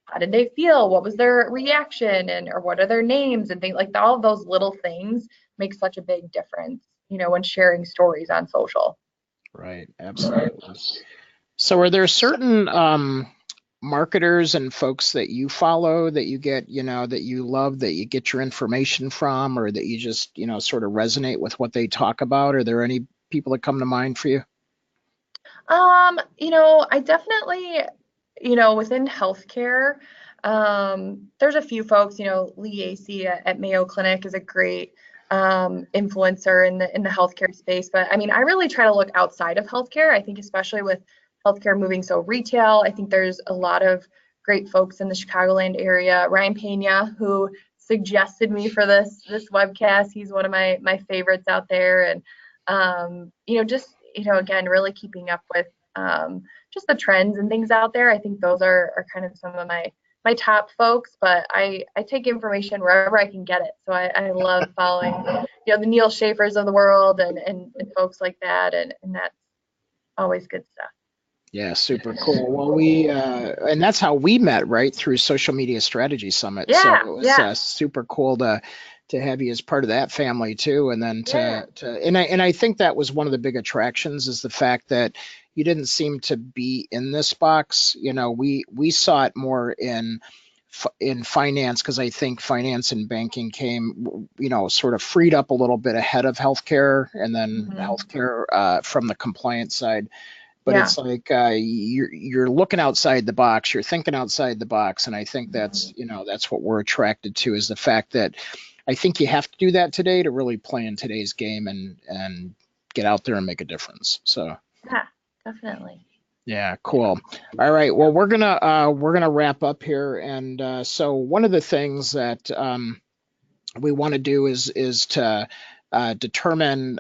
how did they feel? What was their reaction? Or what are their names and things like that? All of those little things make such a big difference, when sharing stories on social. Right, absolutely. So are there certain marketers and folks that you follow that you get, that you love, that you get your information from, or that you just, sort of resonate with what they talk about? Are there any people that come to mind for you? I definitely, within healthcare, there's a few folks, Lee Acey at Mayo Clinic is a great influencer in the healthcare space. But I mean, I really try to look outside of healthcare. I think especially with healthcare moving so retail, I think there's a lot of great folks in the Chicagoland area. Ryan Pena, who suggested me for this webcast, he's one of my favorites out there. And just again, really keeping up with just the trends and things out there. I think those are kind of some of my top folks, but I take information wherever I can get it. So I love following, the Neil Schaefer's of the world and folks like that, and that's always good stuff. Yeah, super cool. Well, and that's how we met, right? Through Social Media Strategy Summit. So Yeah, it was yeah, super cool to have you as part of that family too. And then yeah. and I think that was one of the big attractions, is the fact that you didn't seem to be in this box. We saw it more in finance, because I think finance and banking came, sort of freed up a little bit ahead of healthcare, and then healthcare from the compliance side. But Yeah. it's like you're looking outside the box, you're thinking outside the box, and I think that's that's what we're attracted to, is the fact that I think you have to do that today to really play in today's game and get out there and make a difference. So Yeah, definitely. yeah, cool. All right, well, we're gonna wrap up here, and so one of the things that we want to do is to determine,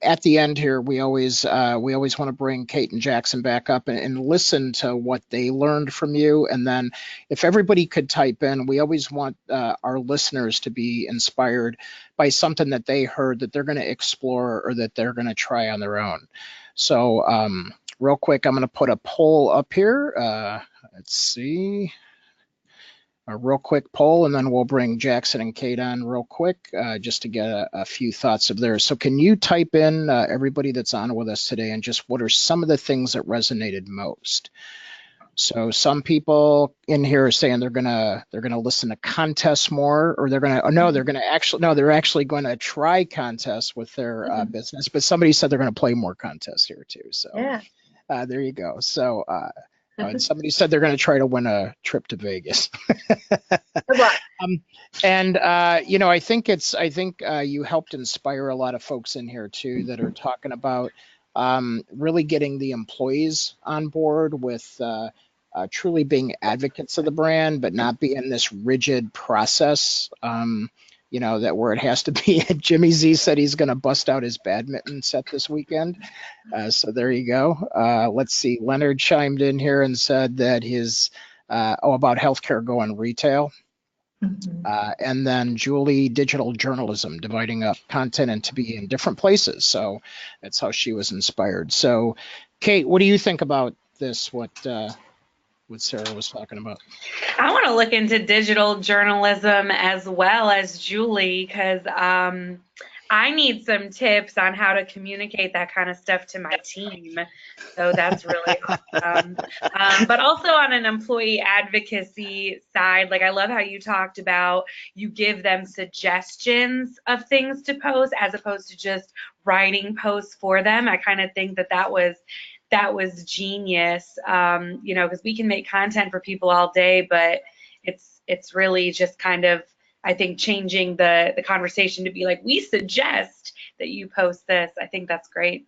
at the end here, we always want to bring Kate and Jackson back up and listen to what they learned from you. And then if everybody could type in, we always want our listeners to be inspired by something that they heard that they're going to explore or that they're going to try on their own. So real quick, I'm going to put a poll up here. Let's see. A real quick poll, and then we'll bring Jackson and Kate on real quick just to get a few thoughts of theirs. So can you type in, everybody that's on with us today, and just what are some of the things that resonated most? So some people in here are saying they're gonna listen to contests more, or they're actually going to try contests with their business. But somebody said they're going to play more contests here too. So Yeah. there you go. So and somebody said they're going to try to win a trip to Vegas. Good luck. I think you helped inspire a lot of folks in here too that are talking about really getting the employees on board with truly being advocates of the brand, but not being this rigid process. That where it has to be. Jimmy Z said he's going to bust out his badminton set this weekend. So there you go. Let's see. Leonard chimed in here and said that his about healthcare going retail. And then Julie, digital journalism, dividing up content and to be in different places. So that's how she was inspired. So, Kate, what do you think about this? What Sarah was talking about? I want to look into digital journalism as well as Julie, because I need some tips on how to communicate that kind of stuff to my team. So that's really awesome. But also on an employee advocacy side, like I love how you talked about you give them suggestions of things to post as opposed to just writing posts for them. I kind of think that was genius. Because we can make content for people all day, but it's really just kind of, I think, changing the conversation to be like, we suggest that you post this. I think that's great.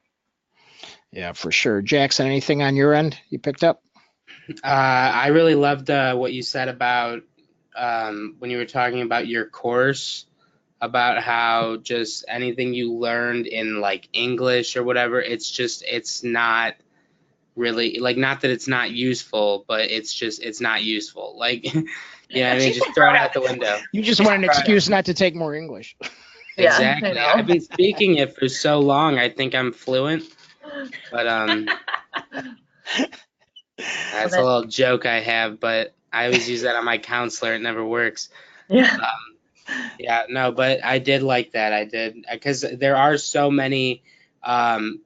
Yeah, for sure. Jackson, anything on your end you picked up? I really loved what you said about when you were talking about your course, about how just anything you learned in like English or whatever, it's not really, like, not that it's not useful, but it's not useful. Like, yeah, I mean, just throw it out the window. You just want an excuse not to take more English. Yeah, Exactly. I know. I've been speaking it for so long, I think I'm fluent. But that's a little joke I have, but I always use that on my counselor. It never works. Yeah. Yeah, no, but I did like that. I did, because there are so many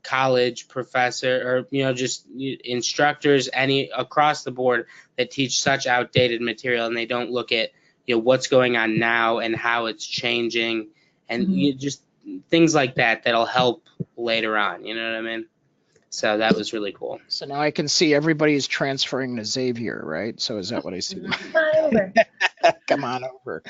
college professor or just instructors across the board that teach such outdated material, and they don't look at what's going on now and how it's changing, and just things like that'll help later on. You know what I mean? So that was really cool. So now I can see everybody's transferring to Xavier, right? So is that what I see? Come on over. Come on over.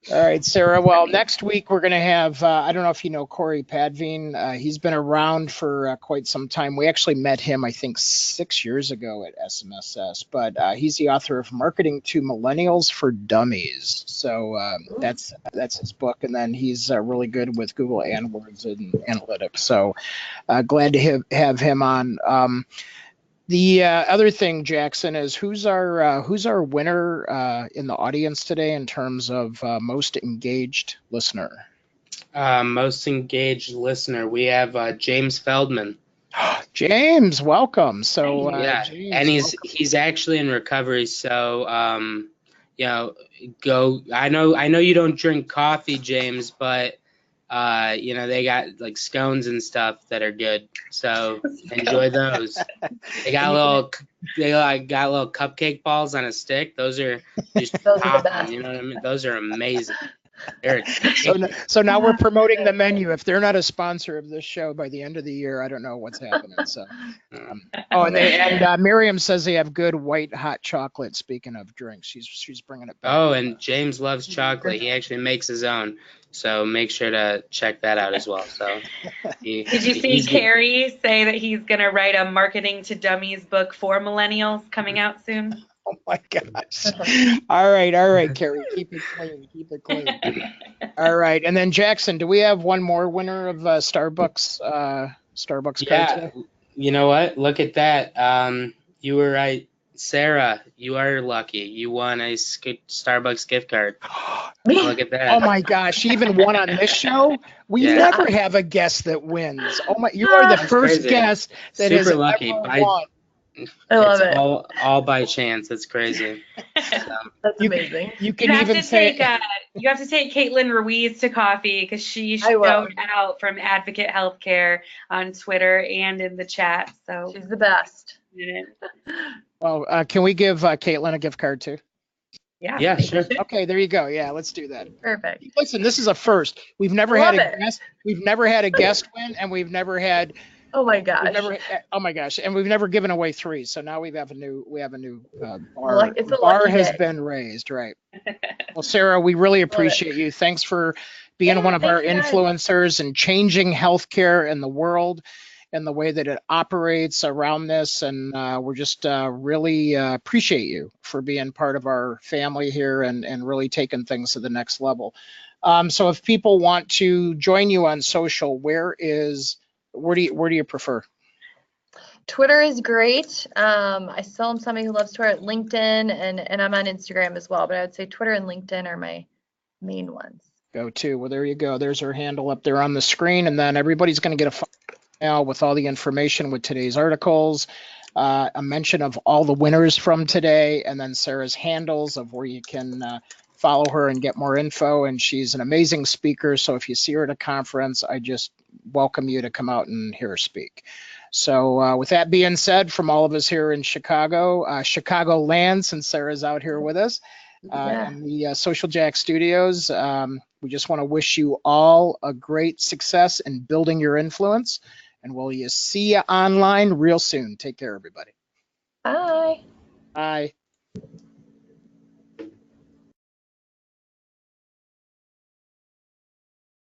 All right, Sarah. Well, next week we're going to have, I don't know if you know Corey Padveen. He's been around for quite some time. We actually met him, I think, 6 years ago at SMSS, but he's the author of Marketing to Millennials for Dummies. So that's his book. And then he's really good with Google AdWords and analytics. So glad to have him on. The other thing, Jackson, is who's our winner in the audience today in terms of most engaged listener? Most engaged listener, we have James Feldman. James, welcome. So yeah, James, and welcome. he's actually in recovery. So go. I know you don't drink coffee, James, but they got like scones and stuff that are good. So enjoy those. They got little cupcake balls on a stick. Those are just Those are the popping. best. You know what I mean? Those are amazing. So now we're promoting the menu. If they're not a sponsor of this show by the end of the year, I don't know what's happening. So, and Miriam says they have good white hot chocolate. Speaking of drinks, she's bringing it back. Oh, and James loves chocolate. He actually makes his own. So make sure to check that out as well. So, did you see Carrie say that he's going to write a Marketing to Dummies book for millennials coming out soon? Oh my gosh. All right, Carrie, keep it clean. All right, and then Jackson, do we have one more winner of Starbucks card today? You know what? Look at that. You were right. Sarah, you are lucky. You won a Starbucks gift card. Look at that. Oh my gosh, she even won on this show? We never have a guest that wins. Oh my, you are the first guest that Super has lucky. ever won. I love it. All by chance. That's crazy. That's amazing. You have to take Caitlin Ruiz to coffee because she showed out from Advocate Healthcare on Twitter and in the chat. So she's the best. Well, can we give Caitlin a gift card too? Yeah, sure. Okay, there you go. Yeah, let's do that. Perfect. Listen, this is a first. We've never had a guest. We've never had a guest win, and we've never had. Oh my gosh. Oh my gosh, and we've never given away 3. So now we have a new bar. It's a bar has day. been raised, right? Well, Sarah, we really appreciate you. Thanks for being one of our influencers and changing healthcare in the world and the way that it operates around this. And we're just really appreciate you for being part of our family here and really taking things to the next level. So if people want to join you on social, where do you prefer? Twitter is great. I still am somebody who loves Twitter. LinkedIn, and I'm on Instagram as well, but I would say Twitter and LinkedIn are my main ones. Go to. Well, there you go. There's her handle up there on the screen, and then everybody's going to get a file now with all the information with today's articles, a mention of all the winners from today, and then Sarah's handles of where you can follow her and get more info. And she's an amazing speaker. So if you see her at a conference, I just welcome you to come out and hear her speak. So with that being said, from all of us here in Chicago, Chicagoland, since Sarah's out here with us, and the Social Jack Studios, we just want to wish you all a great success in building your influence. And we'll see you online real soon. Take care, everybody. Bye. Bye.